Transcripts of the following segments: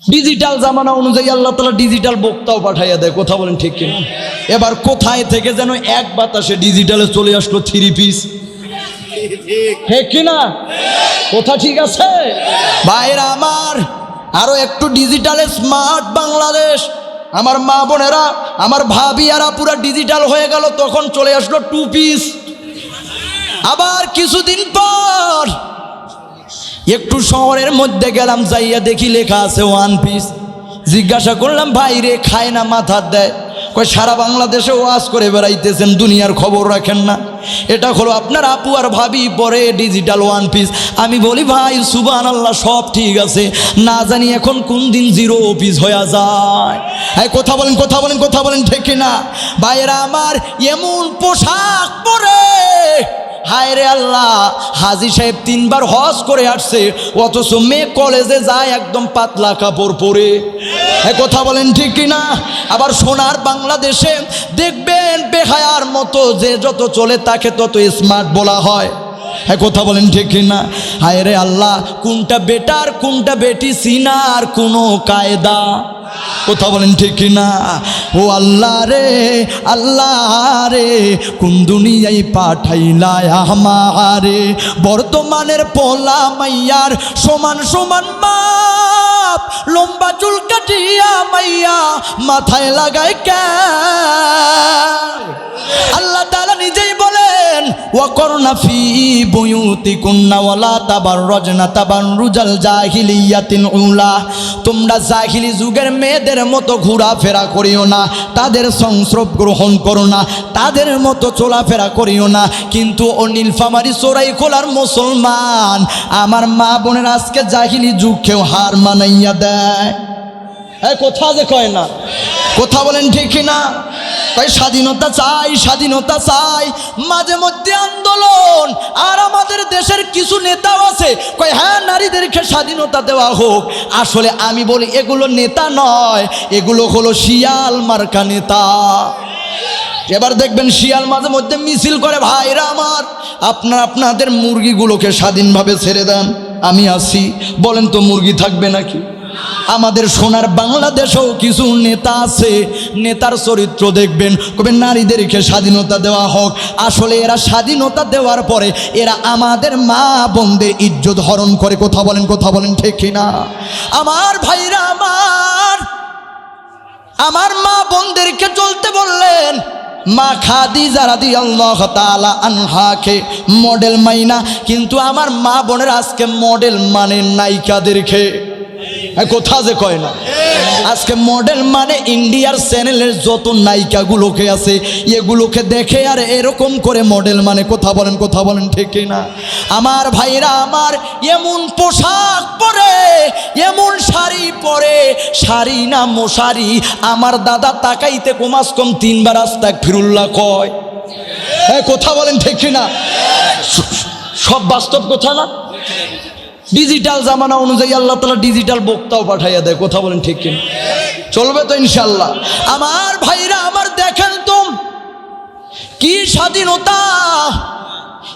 Digital জামানা অনুযায়ী আল্লাহ তাআলা ডিজিটাল বক্তাও পাঠাইয়া দেয়, কথা বলেন ঠিক কিনা? এবার কোথায় থেকে যেন এক বাতাসে ডিজিটালে চলে আসলো 3 পিস, ঠিক কিনা? কথা ঠিক আছে ভাইরা আমার? আরো একটু ডিজিটালে স্মার্ট বাংলাদেশ, আমার মা বোনেরা, আমার ভাবিয়ারা পুরা ডিজিটাল হয়ে গেল, তখন চলে আসলো 2 পিস। আবার কিছুদিন পর একটু শহরের মধ্যে গেলাম, যাইয়া দেখি লেখা আছে 1 পিস। জিজ্ঞাসা করলাম, ভাই রে খায় না মাথার দেয়? কই সারা বাংলাদেশে ওয়াজ করে বেড়াইতেছেন, দুনিয়ার খবর রাখেন না? এটা হলো আপনার আপু আর ভাবি পরে ডিজিটাল 1 পিস। আমি বলি ভাই সুবহানাল্লাহ, সব ঠিক আছে, না জানি এখন কোন দিন 0 পিস হয়ে যায়। এই কথা বলেন, কথা বলেন, কথা বলেন ঠিক কিনা? ভাইরা আমার এমন পোশাক পরে, হায় রে আল্লাহ, হাজী সাহেব 3 বার হজ করে আসছে, অথচ মেয়ে কলেজে যায় একদম পাতলা কাপড় পরে। কথা বলেন ঠিক কিনা? আবার সোনার বাংলাদেশে দেখবেন বেহায়ার মতো যে যত চলে তাকে তত স্মার্ট বলা হয়। কথা বলেন ঠিক কিনা? হায় রে আল্লাহ, কোনটা বেটার কোনটা বেটি সিনার কোনো কায়দা, কথা বলেন ঠিক কিনা? ও আল্লাহ রে, আল্লাহ রে, কোন দুনিয়ায় পাঠাইলা আমারে? বর্তমানের পোলা মাইয়ার সমান সমান মাপ, লম্বা চুল কাটিয়া মাইয়া মাথায় লাগায় কে? আল্লাহ তাআলা নিজেই বলেন, ওয়াকরনা ফি বুয়ুতিকুন্না ওয়ালা তাবাররাজনা তাবাররুজাল জাহিলিয়াতিল উলা। তোমরা জাহিলি যুগের মেয়েদের মতো ঘোরাফেরা করিও না, তাদের সংস্রব গ্রহণ করো না, তাদের মতো চলাফেরা করিও না। কিন্তু ও নীলফামারী চোরাই খোলার মুসলমান, আমার মা বোনের আজকে জাহিলি যুগকেও হার মানাইয়া দেয়। কথা যে কয় না, কথা বলেন ঠিক না? তাই স্বাধীনতা চাই, স্বাধীনতা চাই, মাঝে মধ্যে আন্দোলন। আর আমাদের দেশের কিছু নেতাও আছে কয় হ্যাঁ নারীদেরকে স্বাধীনতা দেওয়া হোক। আসলে আমি বলি এগুলো নেতা নয়, এগুলো হলো শিয়াল মার্কা নেতা। এবার দেখবেন শিয়াল মাঝে মধ্যে মিছিল করে। ভাইরা আমার, আপনারা আপনাদের মুরগিগুলোকে স্বাধীনভাবে ছেড়ে দেন, আমি আছি, বলেন তো মুরগি থাকবে নাকি? আমাদের সোনার বাংলাদেশেও কিছু নেতা আছে, নেতার চরিত্র দেখবেন কবে নারীদেরকে স্বাধীনতা দেওয়া হোক। আসলে এরা স্বাধীনতা দেওয়ার পরে এরা আমাদের মা বোনদের ইজ্জত হরণ করে। কথা বলেন, কথা বলেন ঠিক কিনা? আমার ভাইরা আমার মা বোনদেরকে চলতে বললেন। মা খাদিজা রাদিয়াল্লাহু তাআলা আনহাকে মডেল মাইনা, কিন্তু আমার মা বোনের আজকে মডেল মানে নায়িকাদেরকে। কথা যে কয় না, আজকে মডেল মানে ইন্ডিয়ার চ্যানেলের যত নায়িকাগুলোকে আছে এগুলোকে দেখে আর এরকম করে মডেল মানে। কথা বলেন, কথা বলেন ঠিক না? আমার ভাইরা আমার, এমন পোশাক পরে, এমন শাড়ি পরে, শাড়ি না মশারি, আমার দাদা তাকাইতে কমাস কম 3 বার আস্তাগফিরুল্লাহ কয়। কথা বলেন ঠিক না? সব বাস্তব কথা না? ডিজিটাল জামানা অনুযায়ী আল্লাহ তাআলা ডিজিটাল বক্তাও পাঠাইয়া দেয়, কথা বলেন ঠিক কিনা? চলবে তো ইনশাল্লাহ। আমার ভাইরা আমার, দেখেন তো কি স্বাধীনতা!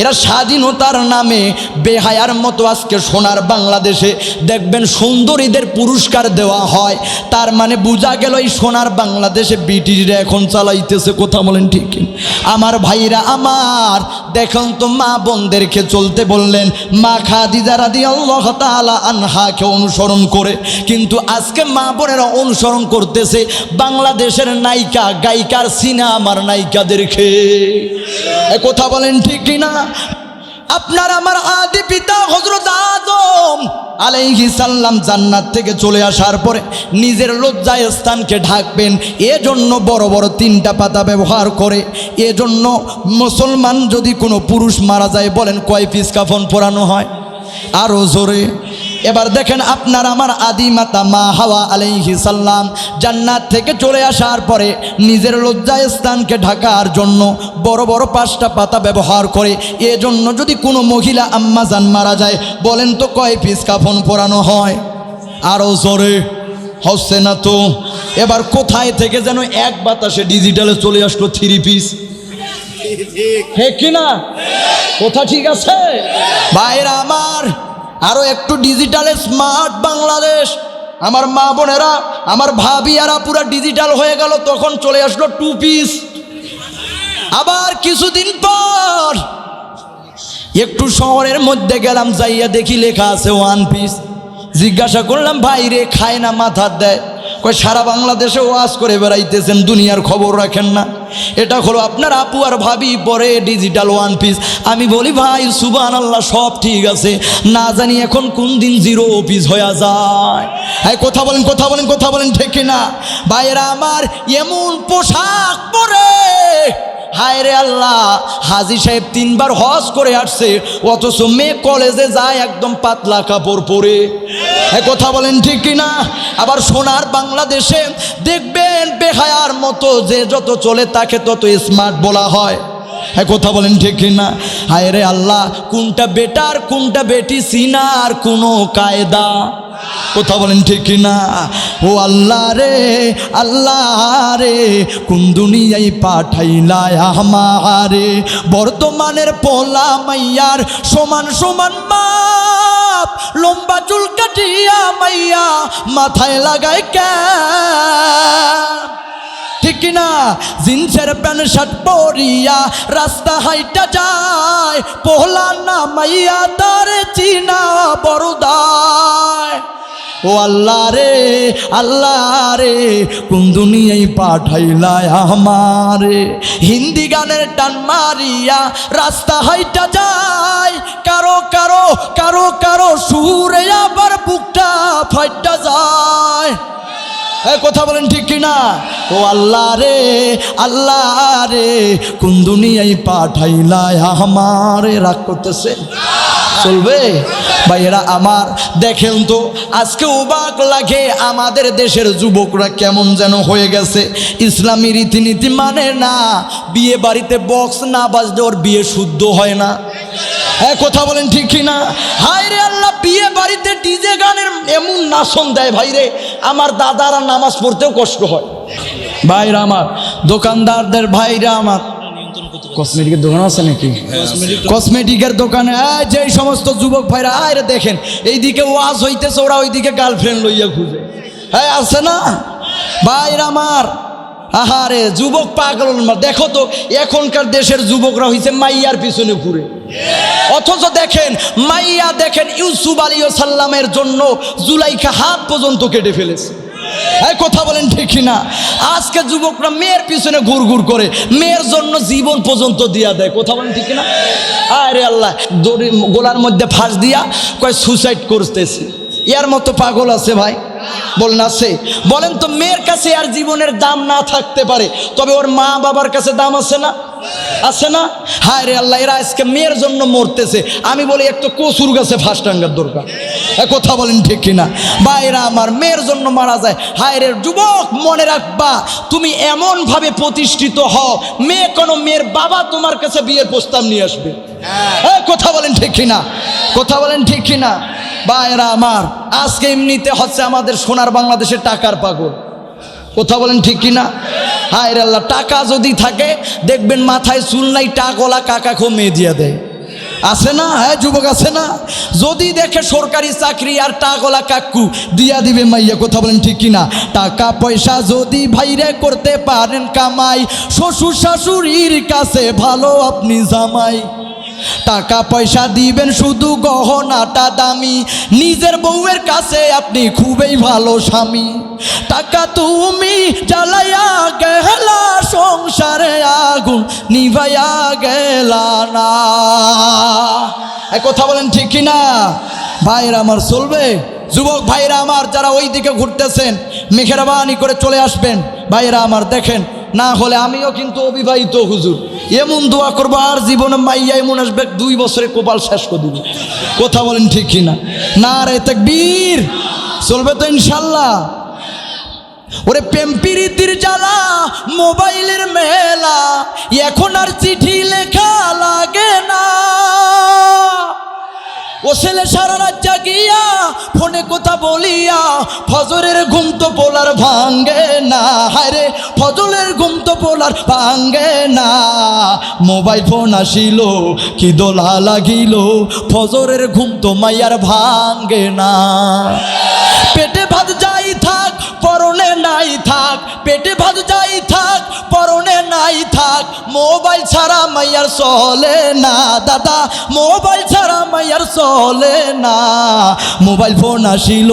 এরা স্বাধীনতার নামে বেহায়ার মতো আজকে সোনার বাংলাদেশে দেখবেন সুন্দরীদের পুরস্কার দেওয়া হয়। তার মানে বোঝা গেল এই সোনার বাংলাদেশে ব্রিটিশরা এখন চালাইতেছে। কথা বলেন ঠিক কিনা? আমার ভাইরা আমার, দেখেন তো মা বোনদেরকে চলতে বললেন মা খাদিজা রাদিয়াল্লাহু তাআলা আনহাকে অনুসরণ করে, কিন্তু আজকে মা বোনেরা অনুসরণ করতেছে বাংলাদেশের নায়িকা গায়িকার সিনেমার নায়িকাদেরকে। কথা বলেন ঠিক কিনা? আপনার আমার আদি পিতা হযরত আদম আলাইহিস সালাম জান্নাত থেকে চলে আসার পরে নিজের লজ্জা স্থানকে ঢাকবেন, এজন্য বড় বড় 3টা পাতা ব্যবহার করে। এজন্য মুসলমান যদি কোনো পুরুষ মারা যায়, বলেন কয় পিস কাফন পরানো হয়? আরো জোরে। এবার দেখেন আপনার আমার আদি মাতা মা হাওয়া আলাইহিস সালাম জান্নাত থেকে চলে আসার পরে নিজের লজ্জা স্থানকে ঢাকার জন্য বড় বড় 5টা পাতা ব্যবহার করে। এজন্য যদি কোনো মহিলা আম্মাজান মারা যায়, বলেন তো কয় পিস কাফন পরানো হয়? আরো জোরে। হচ্ছে না তো? এবার কোথায় থেকে যেন এক বাতাসে ডিজিটালে চলে আসলো 3 পিস, ঠিক কিনা? কথা ঠিক আছে ভাইরা আমার? আরো একটু ডিজিটালে স্মার্ট বাংলাদেশ, আমার মা বোনেরা, আমার ভাবিয়ারা পুরা ডিজিটাল হয়ে গেল, তখন চলে আসলো 2 পিস। আবার কিছুদিন পর একটু শহরের মধ্যে গেলাম, যাইয়া দেখি লেখা আছে 1 পিস। জিজ্ঞাসা করলাম, ভাই রে খায় না মাথার দেয়? কয় সারা বাংলাদেশে ওয়াজ করে বেড়াইতেছেন, দুনিয়ার খবর রাখেন না। এটা হলো আপনার আপু আর ভাবি পরে ডিজিটাল 1 পিস। আমি বলি ভাই সুবহানাল্লাহ, সব ঠিক আছে, না জানি এখন কোন দিন 0 পিস হয়ে যায়। হ্যাঁ কথা বলেন, কথা বলেন, কথা বলেন, ঠিক না? ভাইরা আমার এমন পোশাক পরে, হায় রে আল্লাহ, হাজী সাহেব 3 বার হজ করে আসছে, অথচ মেয়ে কলেজে যায় একদম পাতলা কাপড় পরে। হ্যাঁ কথা বলেন ঠিক কিনা? আবার সোনার বাংলাদেশে দেখবেন বেহায়ার মতো যে যত চলে তাকে তত স্মার্ট বলা হয়। হ্যাঁ কথা বলেন ঠিক কিনা? হায় রে আল্লাহ, কোনটা বেটার কোনটা বেটি সিনার কোনো কায়দা। কথা বলেন ঠিক কিনা? ও আল্লাহ রে, আল্লাহ রে, কোন দুনিয়ায় পাঠাইলা আমারে? বর্তমানের পোলা মাইয়ার সমান সমান মাপ, লম্বা চুল কাটিয়া মাইয়া মাথায় লাগায় ক্যাপ, ঠিক কিনা? জিন্সের প্যান্ট শার্ট পরিয়া রাস্তা হাইটা যায়, পোলা না মাইয়া তার চিনা বড়দায়। ও আল্লাহ রে, আল্লাহ রে, কোন দুনিয়ায় পাঠাইলা আমারে? হিন্দি গানের টান মারিয়া রাস্তা হাইটা যায়, কারো কারো কারো কারো সুরে আবার বুকটা ফাইটা যায়। কথা বলেন ঠিক কিনা? ও আল্লাহ রে, আল্লাহ রে, কোন দুনিয়ায় পাঠাইলা আমারে? রাগ করতেছে, চলবে? ভাইয়েরা আমার, দেখেন তো আজকে অবাক লাগে, আমাদের দেশের যুবকরা কেমন যেন হয়ে গেছে, ইসলামী রীতিনীতি মানে না। বিয়ে বাড়িতে বক্স না বাজলে ওর বিয়ে শুদ্ধ হয় না। হ্যাঁ কথা বলেন ঠিক কিনা? হায় রে আল্লাহ, বিয়ে বাড়িতে ডিজে গানের এমন নাচন দেয় ভাইরে, আমার দাদারা নামাজ পড়তেও কষ্ট হয়। ভাইরা আমার, দোকানদারদের ভাইরা আমার, কসমেটিকের দোকান আছে নাকি? কসমেটিকের দোকানে যেই সমস্ত যুবক ভাইরা আরে দেখেন, এইদিকে ওয়াজ হইতেছে, ওরা ওইদিকে গার্লফ্রেন্ড লইয়া খুঁজে। হ্যাঁ আছে না ভাইরা আমার? আহারে যুবক পাগল। দেখো তো এখনকার দেশের যুবকরা হইছে মাইয়ার পিছনে ঘুরে, অথচ দেখেন মাইয়া, দেখেন ইউসুফ আলাইহিস সালামের জন্য জুলাইখা হাত পর্যন্ত কেটে ফেলেছে। এই কথা বলেন ঠিক কিনা? আজকে যুবকরা মেয়ের পিছনে ঘুর ঘুর করে, মেয়ের জন্য জীবন পর্যন্ত দিয়া দেয়। কথা বলেন ঠিক কিনা? আরে আল্লাহ, দড়ি গোলার মধ্যে ফাঁস দিয়া কয় সুসাইড করতেছে। এর মতো পাগল আছে ভাই? বলেন আছে? বলেন তো, মেয়ের কাছে আর জীবনের দাম না থাকতে পারে, তবে ওর মা বাবার কাছে দাম আছে না? আছে না? হায় রে আল্লাহ, এরা আজকে মেয়ের জন্য মরতেছে। আমি বলি একটা কচুর গাছে ফাঁস টাঙ্গার দরকার। কথা বলেন ঠিক কিনা? ভাইরা আমার, মেয়ের জন্য মারা যায়। হায় রে যুবক, মনে রাখবা, তুমি এমন ভাবে প্রতিষ্ঠিত হও, মেয়ে কোনো মেয়ের বাবা তোমার কাছে বিয়ের প্রস্তাব নিয়ে আসবে। কথা বলেন ঠিক কিনা? কথা বলেন ঠিক কিনা? ভাইরা আমার, আজকে এমনিতে হচ্ছে আমাদের সোনার বাংলাদেশে টাকার পাগল। কথা বলেন ঠিক কিনা? হায় রে আল্লাহ, টাকা যদি থাকে দেখবেন মাথায় চুল নাই, টাকওয়ালা কাকাকেও মেয়ে দিয়া দেয়। আছে না? হ্যাঁ যুবক আছে না? যদি দেখে সরকারি চাকরি আর টাকওয়ালা কাকু দিয়া দিবে মাইয়া। কথা বলেন ঠিক কিনা? টাকা পয়সা যদি ভাইরে করতে পারেন কামাই, শ্বশুর শাশুড়ির কাছে ভালো আপনি জামাই। টাকা পয়সা দিবেন শুধু গহনাটা দামি, নিজের বউয়ের কাছে আপনি খুবই ভালো স্বামী। টাকা তুমি জ্বালাইয়া গেলা, সংসারে আগুন নিভাইয়া গেলা না। কথা বলেন ঠিক কিনা? ভাইরা আমার, চলবে? যুবক ভাইরা আমার, যারা ওই দিকে ঘুরতেছেন, মেহেরবানি করে চলে আসবেন। ভাইরা আমার দেখেন, না হলে আমিও কিন্তু অবিবাহিত হুজুর, এমন দোয়া করবো আর জীবনে মাইয়া এমন আসবে 2 বছরে কপাল শেষ করে দিবে। কথা বলেন ঠিক কিনা? নারে তাকবীর। চলবে তো ইনশাল্লাহ? ওরে প্রেম প্রীতির জ্বালা, মোবাইলের মেলা, এখন আর চিঠি লেখা লাগে না। ও ছেলে সারা রাত জাগিয়া ফোনে কথা বলিয়া, ফজরের ঘুম তো পোলার ভাঙ্গে না। হায় রে, ফজরের ঘুম তো পোলার আর ভাঙ্গে না। মোবাইল ফোন আসিল কি দোলা লাগিল, ফজরের ঘুম তো মাইয়ার ভাঙ্গে না। পেটে ভাত যাই থাক পরনে নাই থাক, পেটে ভাত যাই থাক পরনে নাই থাক, মোবাইল ছাড়া মাইয়ার চলে না দাদা, মোবাইল ছাড়া মাইয়ার চলে না। মোবাইল ফোন আসিল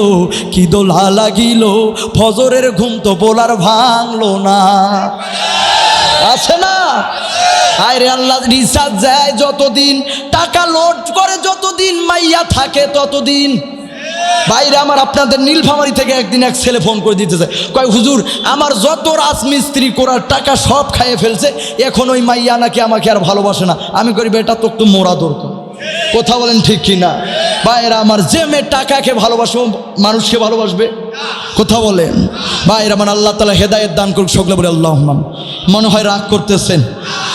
কি দোলা লাগিল, ফজরের ঘুম তো বলার ভাঙলো না। আছে না? আরে আল্লাহ রিচার্জ যায় যতদিন, টাকা লোড করে যতদিন, মাইয়া থাকে ততদিন। বাইরে আমার আপনাদের নীলফামারী থেকে একদিন এক ছেলে ফোন করে দিতেছে, কয় হুজুর আমার যত রাজমিস্ত্রি করার টাকা সব খাইয়ে ফেলছে, এখন ওই মাইয়া নাকি আমাকে আর ভালোবাসে না। আমি করি বেটা তোর তো মোরা দরকার। কথা বলেন ঠিক কিনা? বাইরে আমার যে মেয়ে টাকাকে ভালোবাসো মানুষকে ভালোবাসবে? কথা বলেন। বাইরে আমার আল্লাহ তাআলা হেদায়েত দান করুক, সকলে বলে আল্লাহুম্মা। মনে হয় রাগ করতেছেন।